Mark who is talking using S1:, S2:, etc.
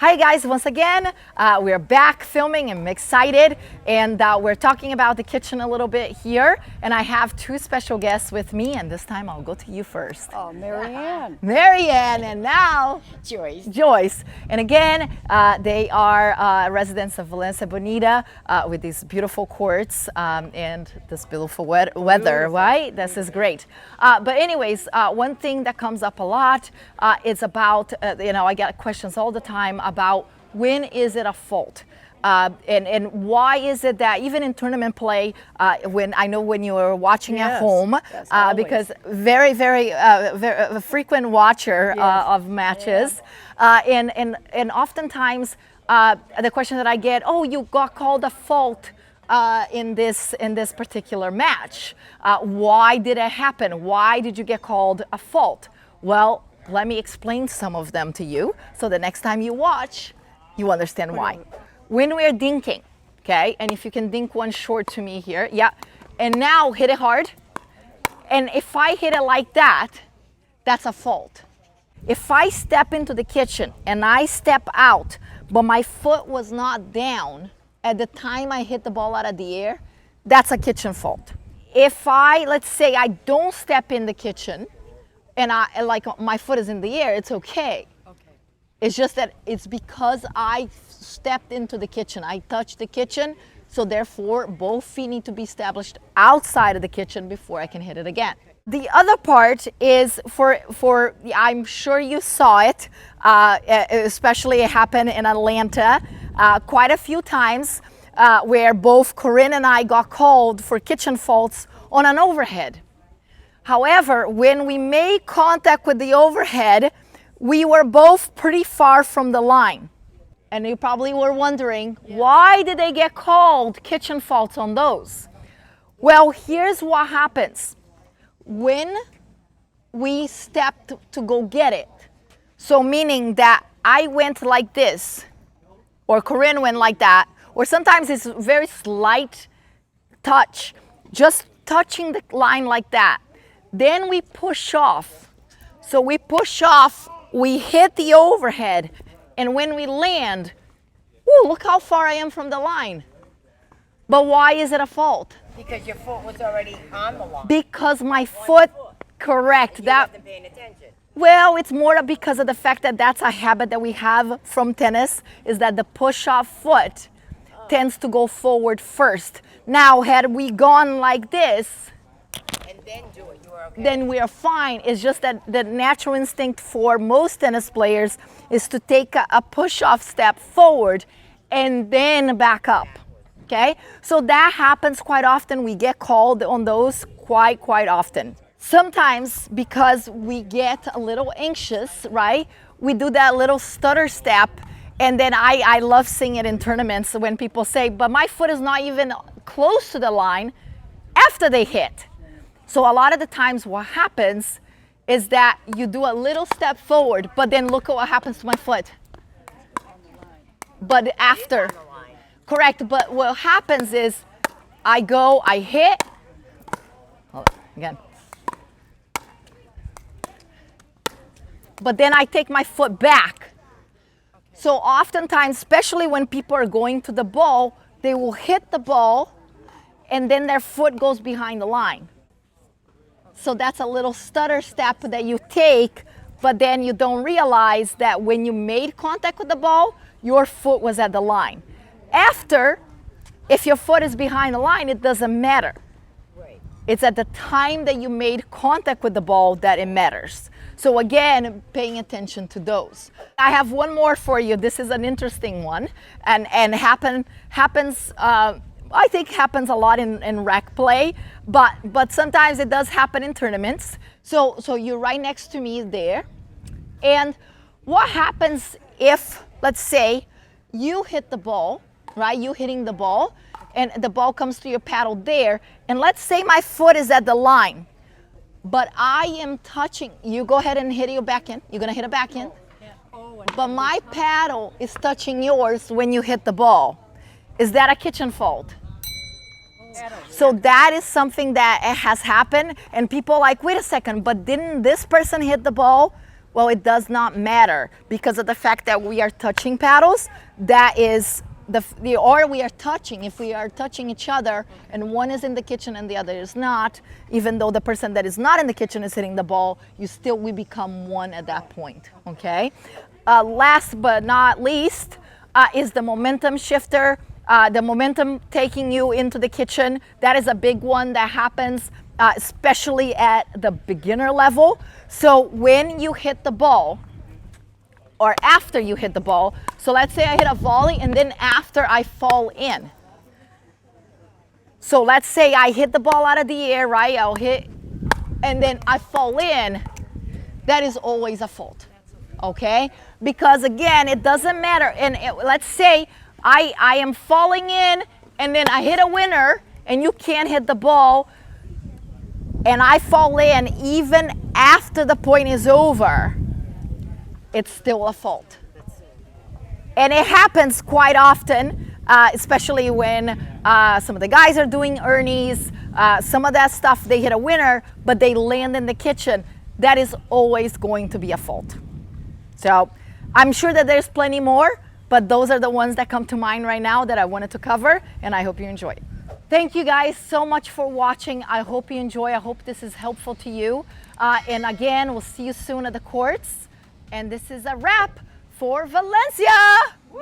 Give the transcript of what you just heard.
S1: Hi guys, once again, we're back filming and I'm excited, and we're talking about the kitchen a little bit here, and I have two special guests with me, and this time I'll go to you first.
S2: Oh, Marianne.
S1: Marianne, and now Joyce. And again, they are residents of Velencia Bonita with these beautiful courts and this beautiful weather, right? This is great. But anyways, one thing that comes up a lot is about, I get questions all the time about when is it a fault? And why is it that even in tournament play, when you are watching at home, because very frequent watcher of matches, and oftentimes the question that I get, oh, you got called a fault in this particular match. Why did it happen? Why did you get called a fault? Well, let me explain some of them to you, so the next time you watch, you understand why. When we're dinking, okay, and if you can dink one short to me here, yeah, and now hit it hard, and if I hit it like that, that's a fault. If I step into the kitchen and I step out, but my foot was not down at the time I hit the ball out of the air, that's a kitchen fault. If let's say I don't step in the kitchen, and my foot is in the air, it's okay. It's just that it's because I stepped into the kitchen. I touched the kitchen, so therefore both feet need to be established outside of the kitchen before I can hit it again. The other part is for I'm sure you saw it, especially it happened in Atlanta quite a few times, where both Corinne and I got called for kitchen faults on an overhead. However, when we made contact with the overhead, we were both pretty far from the line. And you probably were wondering, why did they get called kitchen faults on those? Well, here's what happens. When we stepped to go get it, so meaning that I went like this, or Corinne went like that, or sometimes it's very slight touch, just touching the line like that. Then we push off. So we push off, we hit the overhead, and when we land, ooh, look how far I am from the line. But why is it a fault?
S2: Because your foot was already on the line.
S1: Because my foot, correct.
S2: You wasn't paying attention.
S1: Well, it's more because of the fact that that's a habit that we have from tennis, is that the push-off foot tends to go forward first. Now, had we gone like this,
S2: and then do it, you were okay.
S1: Then we are fine. It's just that the natural instinct for most tennis players is to take a push-off step forward and then back up, okay? So that happens quite often. We get called on those quite often. Sometimes because we get a little anxious, right? We do that little stutter step, and then I love seeing it in tournaments when people say, but my foot is not even close to the line after they hit. So a lot of the times what happens is that you do a little step forward, but then look at what happens to my foot. But after, correct, but what happens is I hit, again. But then I take my foot back. So oftentimes, especially when people are going to the ball, they will hit the ball and then their foot goes behind the line. So that's a little stutter step that you take, but then you don't realize that when you made contact with the ball, your foot was at the line. After, if your foot is behind the line, it doesn't matter.
S2: Right.
S1: It's at the time that you made contact with the ball that it matters. So again, paying attention to those. I have one more for you. This is an interesting one, and happens. I think happens a lot in rec play, but sometimes it does happen in tournaments. So you're right next to me there. And what happens if, let's say, you hit the ball, right? You hitting the ball, and the ball comes to your paddle there, and let's say my foot is at the line, but I am touching, you go ahead and hit your backhand. You're gonna hit a backhand. But my paddle is touching yours when you hit the ball. Is that a kitchen fault? So that is something that has happened, and people are like, wait a second, but didn't this person hit the ball Well, it does not matter because of the fact that we are touching paddles. That is or we are touching. If we are touching each other and one is in the kitchen and the other is not, even though the person that is not in the kitchen is hitting the ball, we become one at that point, okay? Last but not least is the momentum shifter. The momentum taking you into the kitchen. That is a big one that happens especially at the beginner level. So when you hit the ball, or after you hit the ball, so let's say I hit a volley and then after I fall in. So let's say I hit the ball out of the air, right? I'll hit, and then I fall in. That is always a fault, okay? Because again, it doesn't matter. And let's say I am falling in and then I hit a winner and you can't hit the ball and I fall in even after the point is over, it's still a fault. And it happens quite often, especially when some of the guys are doing ernies, some of that stuff, they hit a winner, but they land in the kitchen. That is always going to be a fault. So I'm sure that there's plenty more, but those are the ones that come to mind right now that I wanted to cover, and I hope you enjoy. Thank you guys so much for watching. I hope you enjoy. I hope this is helpful to you. And again, we'll see you soon at the courts. And this is a wrap for Valencia. Woo!